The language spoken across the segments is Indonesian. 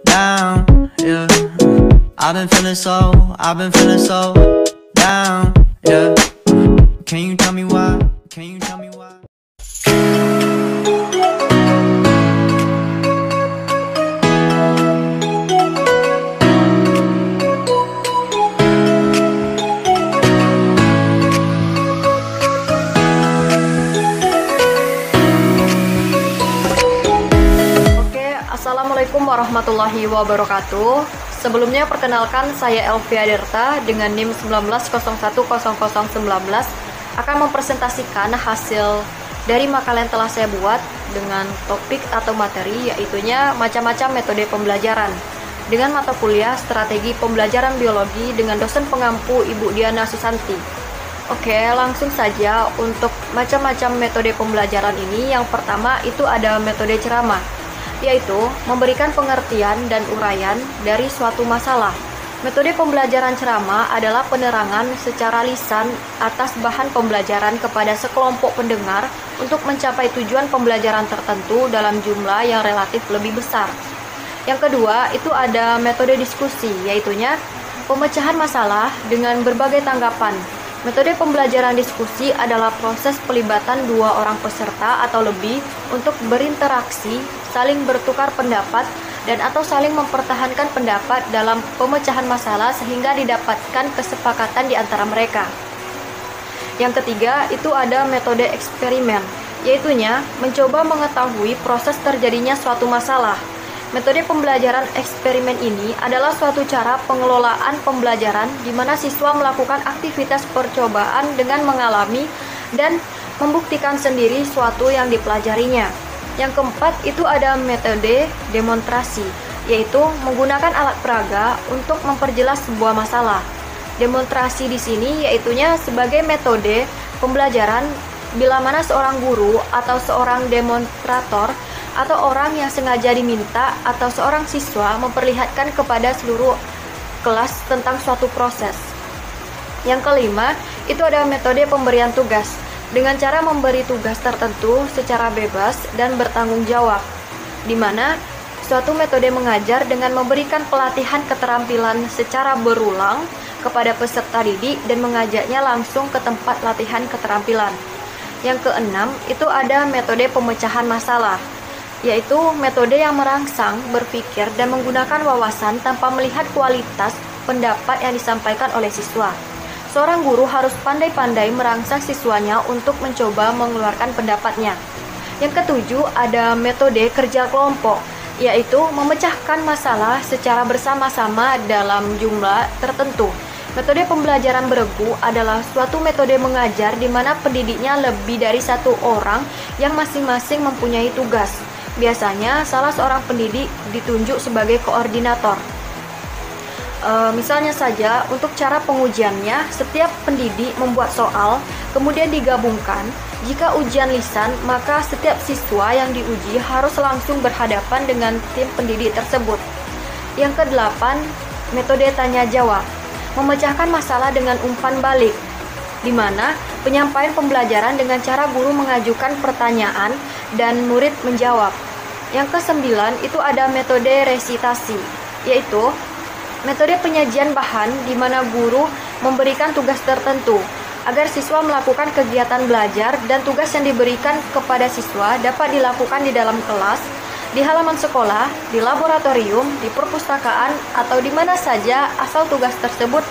down, yeah. I've been feeling so down, yeah. Can you tell me why? Can you tell me why? Assalamualaikum warahmatullahi wabarakatuh. Sebelumnya perkenalkan, saya Elvia Derta dengan NIM 19010019 akan mempresentasikan hasil dari makalah yang telah saya buat dengan topik atau materi yaitunya macam-macam metode pembelajaran dengan mata kuliah strategi pembelajaran biologi dengan dosen pengampu Ibu Diana Susanti. Oke, langsung saja untuk macam-macam metode pembelajaran ini. Yang pertama itu ada metode ceramah, yaitu memberikan pengertian dan uraian dari suatu masalah. Metode pembelajaran ceramah adalah penerangan secara lisan atas bahan pembelajaran kepada sekelompok pendengar untuk mencapai tujuan pembelajaran tertentu dalam jumlah yang relatif lebih besar. Yang kedua, itu ada metode diskusi, yaitunya pemecahan masalah dengan berbagai tanggapan. Metode pembelajaran diskusi adalah proses pelibatan dua orang peserta atau lebih untuk berinteraksi, saling bertukar pendapat, dan atau saling mempertahankan pendapat dalam pemecahan masalah sehingga didapatkan kesepakatan di antara mereka. Yang ketiga, itu ada metode eksperimen, yaitunya mencoba mengetahui proses terjadinya suatu masalah. Metode pembelajaran eksperimen ini adalah suatu cara pengelolaan pembelajaran di mana siswa melakukan aktivitas percobaan dengan mengalami dan membuktikan sendiri suatu yang dipelajarinya. Yang keempat, itu ada metode demonstrasi, yaitu menggunakan alat peraga untuk memperjelas sebuah masalah. Demonstrasi di sini yaitunya sebagai metode pembelajaran bila mana seorang guru atau seorang demonstrator atau orang yang sengaja diminta atau seorang siswa memperlihatkan kepada seluruh kelas tentang suatu proses. Yang kelima, itu ada metode pemberian tugas dengan cara memberi tugas tertentu secara bebas dan bertanggung jawab, di mana suatu metode mengajar dengan memberikan pelatihan keterampilan secara berulang kepada peserta didik dan mengajaknya langsung ke tempat latihan keterampilan. Yang keenam, itu ada metode pemecahan masalah, yaitu metode yang merangsang, berpikir, dan menggunakan wawasan tanpa melihat kualitas pendapat yang disampaikan oleh siswa. Seorang guru harus pandai-pandai merangsang siswanya untuk mencoba mengeluarkan pendapatnya. Yang ketujuh, ada metode kerja kelompok, yaitu memecahkan masalah secara bersama-sama dalam jumlah tertentu. Metode pembelajaran beregu adalah suatu metode mengajar di mana pendidiknya lebih dari satu orang yang masing-masing mempunyai tugas. Biasanya salah seorang pendidik ditunjuk sebagai koordinator. Misalnya saja untuk cara pengujiannya, setiap pendidik membuat soal, kemudian digabungkan. Jika ujian lisan, maka setiap siswa yang diuji harus langsung berhadapan dengan tim pendidik tersebut. Yang kedelapan, metode tanya jawab, memecahkan masalah dengan umpan balik, di mana penyampaian pembelajaran dengan cara guru mengajukan pertanyaan dan murid menjawab. Yang kesembilan, itu ada metode resitasi, yaitu metode penyajian bahan di mana guru memberikan tugas tertentu agar siswa melakukan kegiatan belajar dan tugas yang diberikan kepada siswa dapat dilakukan di dalam kelas, di halaman sekolah, di laboratorium, di perpustakaan, atau di mana saja asal tugas tersebut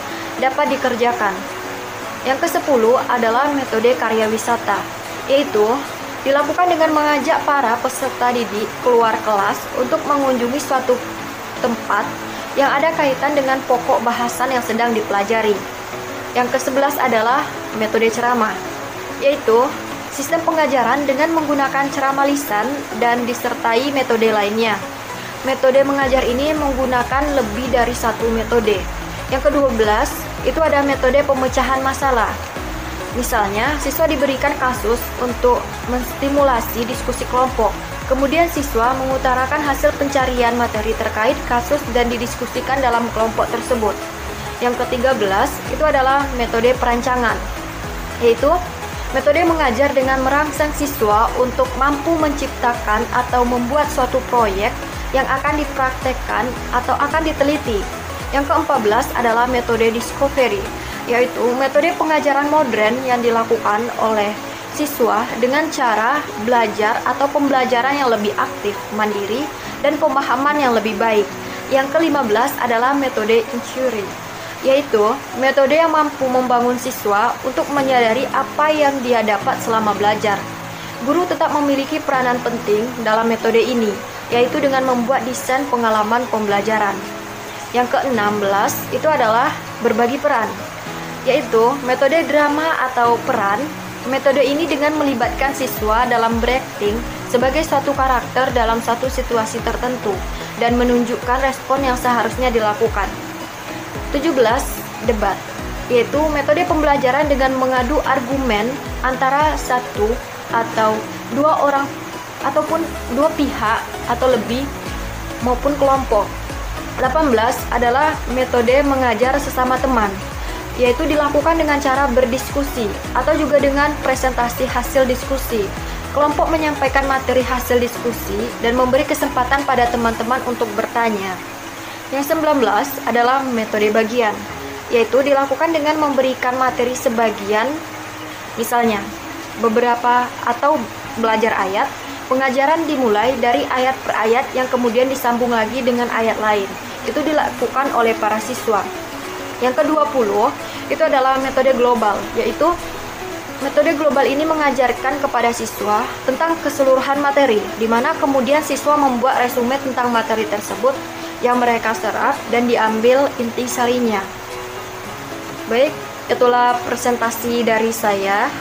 dapat dikerjakan. Yang ke-10 adalah metode karya wisata, yaitu dilakukan dengan mengajak para peserta didik keluar kelas untuk mengunjungi suatu tempat yang ada kaitan dengan pokok bahasan yang sedang dipelajari. Yang ke-11 adalah metode ceramah, yaitu sistem pengajaran dengan menggunakan ceramah lisan dan disertai metode lainnya. Metode mengajar ini menggunakan lebih dari satu metode. Yang ke-12 itu ada metode pemecahan masalah. Misalnya, siswa diberikan kasus untuk menstimulasi diskusi kelompok. Kemudian siswa mengutarakan hasil pencarian materi terkait kasus dan didiskusikan dalam kelompok tersebut. Yang ke-13 itu adalah metode perancangan, yaitu metode mengajar dengan merangsang siswa untuk mampu menciptakan atau membuat suatu proyek yang akan dipraktekkan atau akan diteliti. Yang ke-14 adalah metode discovery, yaitu metode pengajaran modern yang dilakukan oleh siswa dengan cara belajar atau pembelajaran yang lebih aktif, mandiri, dan pemahaman yang lebih baik. Yang ke-15 adalah metode inquiry, yaitu metode yang mampu membangun siswa untuk menyadari apa yang dia dapat selama belajar. Guru tetap memiliki peranan penting dalam metode ini, yaitu dengan membuat desain pengalaman pembelajaran. Yang ke-16 itu adalah berbagi peran, yaitu metode drama atau peran. Metode ini dengan melibatkan siswa dalam berakting sebagai suatu karakter dalam satu situasi tertentu dan menunjukkan respon yang seharusnya dilakukan. 17. Debat, yaitu metode pembelajaran dengan mengadu argumen antara satu atau dua orang ataupun dua pihak atau lebih maupun kelompok. 18 adalah metode mengajar sesama teman, yaitu dilakukan dengan cara berdiskusi atau juga dengan presentasi hasil diskusi. Kelompok menyampaikan materi hasil diskusi dan memberi kesempatan pada teman-teman untuk bertanya. Yang 19 adalah metode bagian, yaitu dilakukan dengan memberikan materi sebagian, misalnya beberapa atau belajar ayat. Pengajaran dimulai dari ayat per ayat yang kemudian disambung lagi dengan ayat lain. Itu dilakukan oleh para siswa. Yang ke-20 itu adalah metode global, yaitu metode global ini mengajarkan kepada siswa tentang keseluruhan materi, di mana kemudian siswa membuat resume tentang materi tersebut yang mereka serap dan diambil intisarinya. Baik, itulah presentasi dari saya.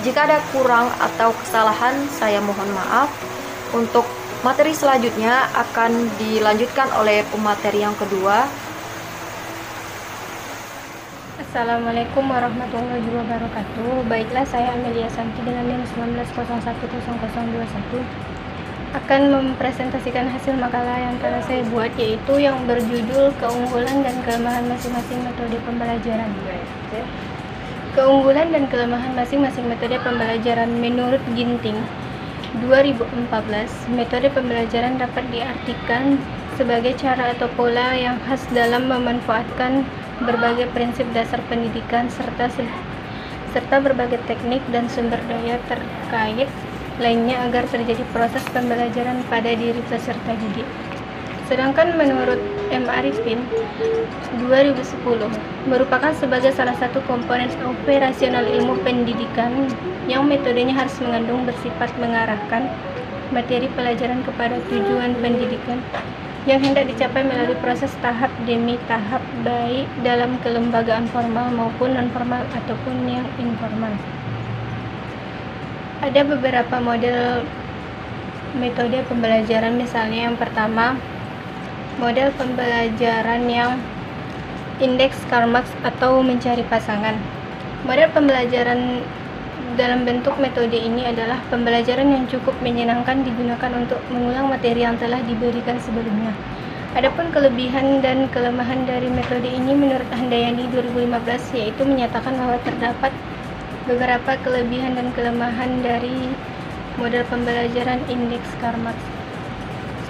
Jika ada kurang atau kesalahan, saya mohon maaf. Untuk materi selanjutnya akan dilanjutkan oleh pemateri yang kedua. Assalamualaikum warahmatullahi wabarakatuh. Baiklah, saya Amelia Santi dengan NIM 19010021 akan mempresentasikan hasil makalah yang telah saya buat, yaitu yang berjudul keunggulan dan kelemahan masing-masing metode pembelajaran. Keunggulan dan kelemahan masing-masing metode pembelajaran menurut Ginting 2014. Metode pembelajaran dapat diartikan sebagai cara atau pola yang khas dalam memanfaatkan berbagai prinsip dasar pendidikan serta berbagai teknik dan sumber daya terkait lainnya agar terjadi proses pembelajaran pada diri peserta didik. Sedangkan menurut M. Arifin 2010 merupakan sebagai salah satu komponen operasional ilmu pendidikan yang metodenya harus mengandung bersifat mengarahkan materi pelajaran kepada tujuan pendidikan yang hendak dicapai melalui proses tahap demi tahap, baik dalam kelembagaan formal maupun non-formal ataupun yang informal. Ada beberapa model metode pembelajaran, misalnya yang pertama, model pembelajaran yang indeks Karl Marx atau mencari pasangan. Model pembelajaran dalam bentuk metode ini adalah pembelajaran yang cukup menyenangkan digunakan untuk mengulang materi yang telah diberikan sebelumnya. Adapun kelebihan dan kelemahan dari metode ini menurut Handayani 2015, yaitu menyatakan bahwa terdapat beberapa kelebihan dan kelemahan dari model pembelajaran indeks Karl Marx.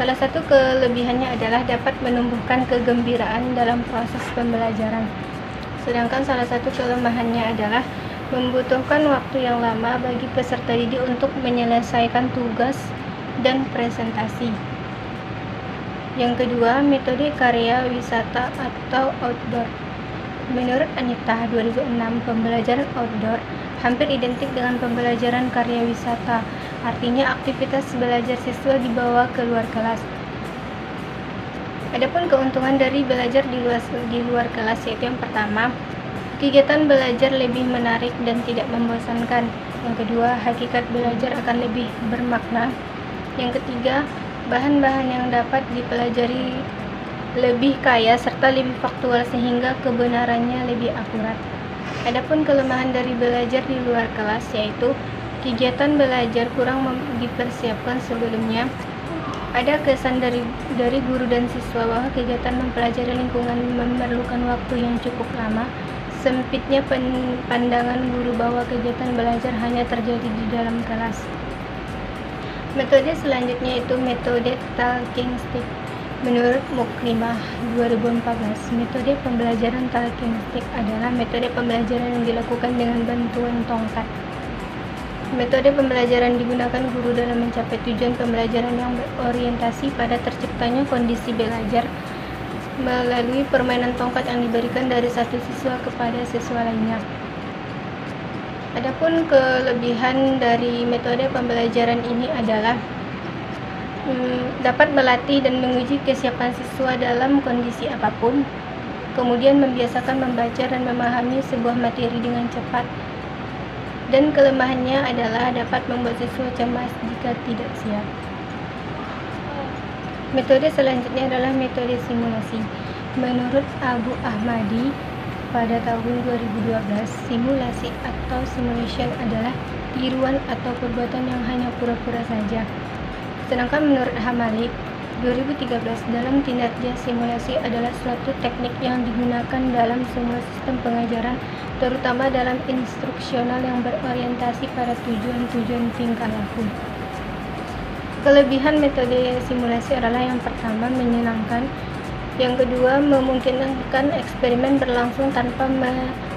Salah satu kelebihannya adalah dapat menumbuhkan kegembiraan dalam proses pembelajaran. Sedangkan salah satu kelemahannya adalah membutuhkan waktu yang lama bagi peserta didik untuk menyelesaikan tugas dan presentasi. Yang kedua, metode karya wisata atau outdoor. Menurut Anita 2006, pembelajaran outdoor hampir identik dengan pembelajaran karya wisata. Artinya aktivitas belajar siswa dibawa ke luar kelas. Adapun keuntungan dari belajar di luar kelas, yaitu yang pertama, kegiatan belajar lebih menarik dan tidak membosankan. Yang kedua, hakikat belajar akan lebih bermakna. Yang ketiga, bahan-bahan yang dapat dipelajari lebih kaya serta lebih faktual sehingga kebenarannya lebih akurat. Adapun kelemahan dari belajar di luar kelas, yaitu kegiatan belajar kurang dipersiapkan sebelumnya. Ada kesan dari guru dan siswa bahwa kegiatan mempelajari lingkungan memerlukan waktu yang cukup lama. Sempitnya pandangan guru bahwa kegiatan belajar hanya terjadi di dalam kelas. Metode selanjutnya itu metode talking stick. Menurut Mukrimah 2014, metode pembelajaran talking stick adalah metode pembelajaran yang dilakukan dengan bantuan tongkat. Metode pembelajaran digunakan guru dalam mencapai tujuan pembelajaran yang berorientasi pada terciptanya kondisi belajar melalui permainan tongkat yang diberikan dari satu siswa kepada siswa lainnya. Adapun kelebihan dari metode pembelajaran ini adalah dapat melatih dan menguji kesiapan siswa dalam kondisi apapun, kemudian membiasakan membaca dan memahami sebuah materi dengan cepat, dan kelemahannya adalah dapat membuat siswa cemas jika tidak siap. Metode selanjutnya adalah metode simulasi. Menurut Abu Ahmadi pada tahun 2012, simulasi atau simulation adalah tiruan atau perbuatan yang hanya pura-pura saja. Sedangkan menurut Hamalik 2013, dalam kinerja simulasi adalah suatu teknik yang digunakan dalam semua sistem pengajaran, terutama dalam instruksional yang berorientasi pada tujuan-tujuan tingkah laku. Kelebihan metode simulasi adalah yang pertama, menyenangkan. Yang kedua, memungkinkan eksperimen berlangsung tanpa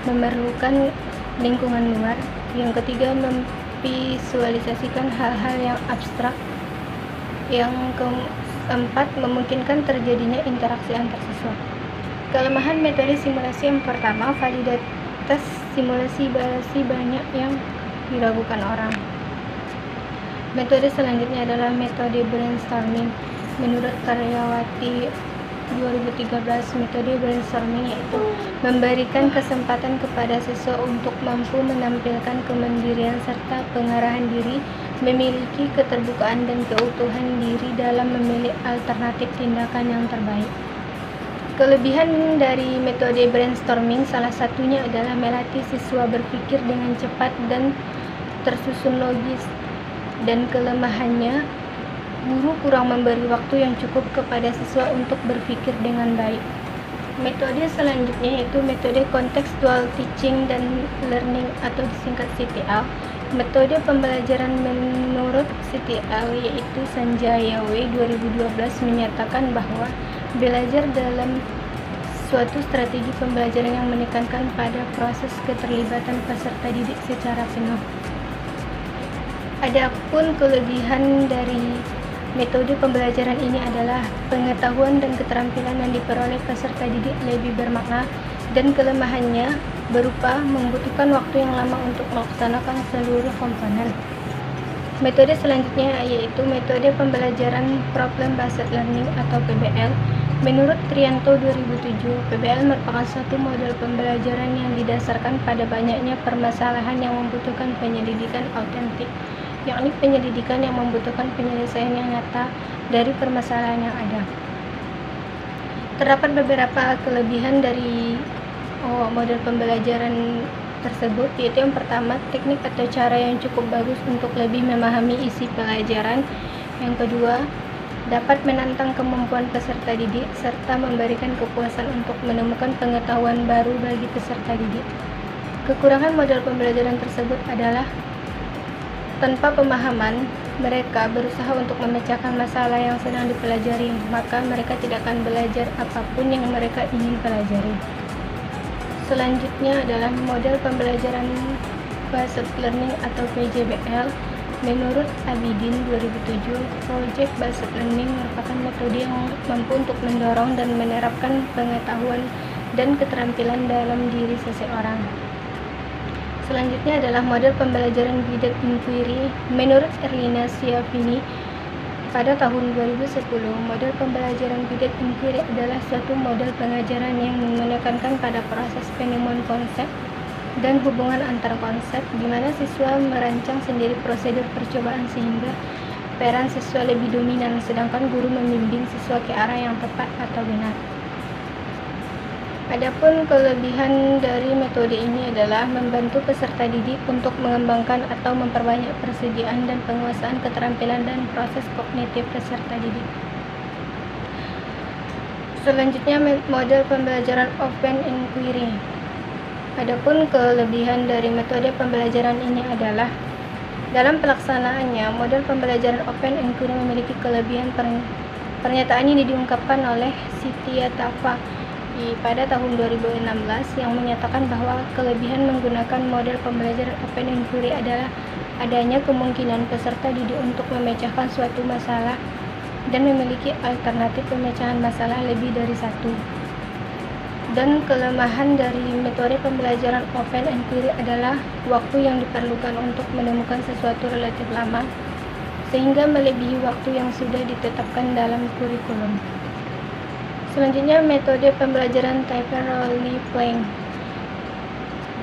memerlukan lingkungan luar. Yang ketiga, memvisualisasikan hal-hal yang abstrak. Yang keempat, memungkinkan terjadinya interaksi antar siswa. Kelemahan metode simulasi yang pertama, validitas simulasi masih banyak yang diragukan orang. Metode selanjutnya adalah metode brainstorming. Menurut Karyawati 2013, metode brainstorming yaitu memberikan kesempatan kepada siswa untuk mampu menampilkan kemandirian serta pengarahan diri, memiliki keterbukaan dan keutuhan diri dalam memilih alternatif tindakan yang terbaik. Kelebihan dari metode brainstorming salah satunya adalah melatih siswa berpikir dengan cepat dan tersusun logis, dan kelemahannya, guru kurang memberi waktu yang cukup kepada siswa untuk berpikir dengan baik. Metode selanjutnya yaitu metode contextual teaching dan learning atau disingkat CTL. Metode pembelajaran menurut CTL yaitu Sanjaya W 2012 menyatakan bahwa belajar dalam suatu strategi pembelajaran yang menekankan pada proses keterlibatan peserta didik secara penuh. Adapun kelebihan dari metode pembelajaran ini adalah pengetahuan dan keterampilan yang diperoleh peserta didik lebih bermakna, dan kelemahannya berupa membutuhkan waktu yang lama untuk melaksanakan seluruh komponen. Metode selanjutnya yaitu metode pembelajaran Problem Based Learning atau PBL. Menurut Trianto 2007, PBL merupakan suatu model pembelajaran yang didasarkan pada banyaknya permasalahan yang membutuhkan penyelidikan autentik, yakni penyelidikan yang membutuhkan penyelesaian yang nyata dari permasalahan yang ada. Terdapat beberapa kelebihan dari model pembelajaran tersebut, yaitu yang pertama, teknik atau cara yang cukup bagus untuk lebih memahami isi pelajaran. Yang kedua, dapat menantang kemampuan peserta didik serta memberikan kepuasan untuk menemukan pengetahuan baru bagi peserta didik. Kekurangan model pembelajaran tersebut adalah tanpa pemahaman, mereka berusaha untuk memecahkan masalah yang sedang dipelajari, maka mereka tidak akan belajar apapun yang mereka ingin pelajari. Selanjutnya adalah model pembelajaran Based Learning atau PJBL. Menurut Abidin 2007, Project Based Learning merupakan metode yang mampu untuk mendorong dan menerapkan pengetahuan dan keterampilan dalam diri seseorang. Selanjutnya adalah model pembelajaran Guided Inquiry. Menurut Erlina Siavini pada tahun 2010, model pembelajaran Guided Inquiry adalah suatu model pengajaran yang menekankan pada proses penemuan konsep dan hubungan antar konsep, di mana siswa merancang sendiri prosedur percobaan sehingga peran siswa lebih dominan, sedangkan guru membimbing siswa ke arah yang tepat atau benar. Adapun kelebihan dari metode ini adalah membantu peserta didik untuk mengembangkan atau memperbanyak persediaan dan penguasaan keterampilan dan proses kognitif peserta didik. Selanjutnya, model pembelajaran Open Inquiry. Adapun kelebihan dari metode pembelajaran ini adalah Dalam pelaksanaannya, model pembelajaran Open Inquiry memiliki kelebihan. Pernyataan ini diungkapkan oleh Cynthia Taffa pada tahun 2016 yang menyatakan bahwa kelebihan menggunakan model pembelajaran Open Inquiry adalah adanya kemungkinan peserta didik untuk memecahkan suatu masalah dan memiliki alternatif pemecahan masalah lebih dari satu. Dan kelemahan dari metode pembelajaran Open Inquiry adalah waktu yang diperlukan untuk menemukan sesuatu relatif lama, sehingga melebihi waktu yang sudah ditetapkan dalam kurikulum. Selanjutnya, metode pembelajaran type role-playing.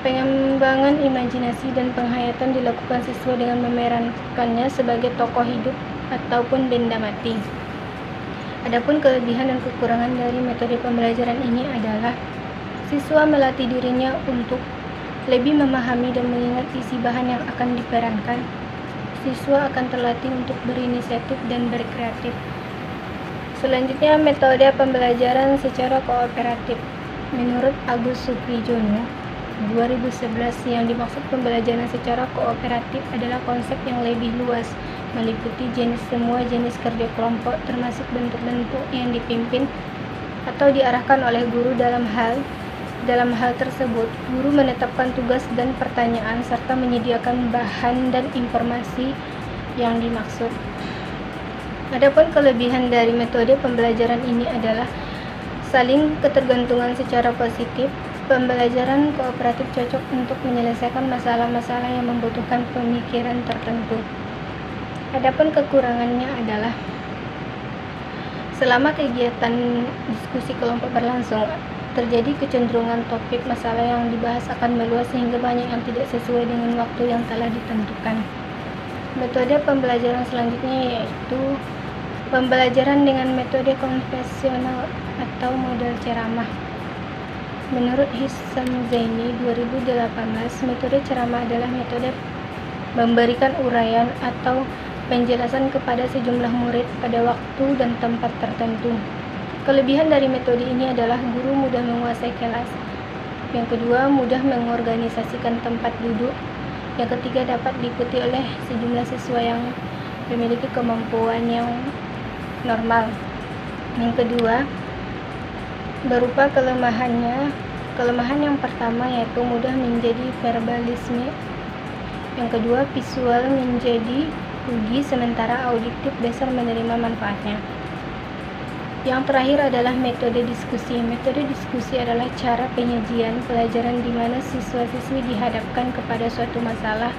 Pengembangan imajinasi dan penghayatan dilakukan siswa dengan memerankannya sebagai tokoh hidup ataupun benda mati. Adapun kelebihan dan kekurangan dari metode pembelajaran ini adalah siswa melatih dirinya untuk lebih memahami dan mengingat isi bahan yang akan diperankan. Siswa akan terlatih untuk berinisiatif dan berkreatif. Selanjutnya, metode pembelajaran secara kooperatif. Menurut Agus Suprijono 2011, yang dimaksud pembelajaran secara kooperatif adalah konsep yang lebih luas, meliputi semua jenis kerja kelompok, termasuk bentuk-bentuk yang dipimpin atau diarahkan oleh guru. Dalam hal tersebut, guru menetapkan tugas dan pertanyaan serta menyediakan bahan dan informasi yang dimaksud. Adapun kelebihan dari metode pembelajaran ini adalah saling ketergantungan secara positif. Pembelajaran kooperatif cocok untuk menyelesaikan masalah-masalah yang membutuhkan pemikiran tertentu. Adapun kekurangannya adalah selama kegiatan diskusi kelompok berlangsung, terjadi kecenderungan topik masalah yang dibahas akan meluas sehingga banyak yang tidak sesuai dengan waktu yang telah ditentukan. Metode pembelajaran selanjutnya yaitu pembelajaran dengan metode konvensional atau model ceramah. Menurut Hisham Zaini 2018, metode ceramah adalah metode memberikan uraian atau penjelasan kepada sejumlah murid pada waktu dan tempat tertentu. Kelebihan dari metode ini adalah guru mudah menguasai kelas. Yang kedua, mudah mengorganisasikan tempat duduk. Yang ketiga, dapat diikuti oleh sejumlah siswa yang memiliki kemampuan yang normal. Yang kedua, berupa kelemahannya. Kelemahan yang pertama yaitu mudah menjadi verbalisme. Yang kedua, visual menjadi rugi sementara auditif dasar menerima manfaatnya. Yang terakhir adalah metode diskusi. Metode diskusi adalah cara penyajian pelajaran di mana siswa-siswi dihadapkan kepada suatu masalah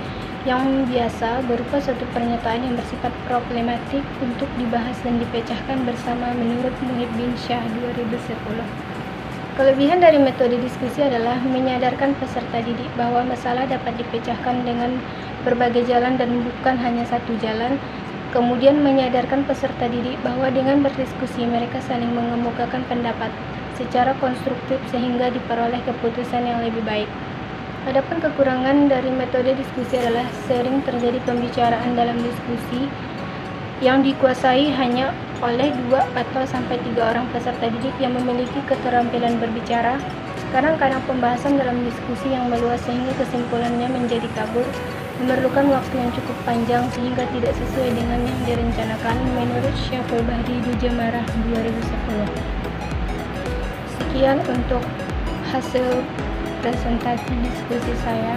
yang biasa berupa suatu pernyataan yang bersifat problematik untuk dibahas dan dipecahkan bersama menurut Muhibbin Shah 2010. Kelebihan dari metode diskusi adalah menyadarkan peserta didik bahwa masalah dapat dipecahkan dengan berbagai jalan dan bukan hanya satu jalan. Kemudian menyadarkan peserta didik bahwa dengan berdiskusi mereka saling mengemukakan pendapat secara konstruktif sehingga diperoleh keputusan yang lebih baik. Adapun kekurangan dari metode diskusi adalah sering terjadi pembicaraan dalam diskusi yang dikuasai hanya oleh 2 atau sampai 3 orang peserta didik yang memiliki keterampilan berbicara. Kadang-kadang pembahasan dalam diskusi yang meluas sehingga kesimpulannya menjadi kabur, memerlukan waktu yang cukup panjang sehingga tidak sesuai dengan yang direncanakan menurut Syaful Bahri Dujamarah 2010. Sekian untuk hasil presentasi diskusi saya.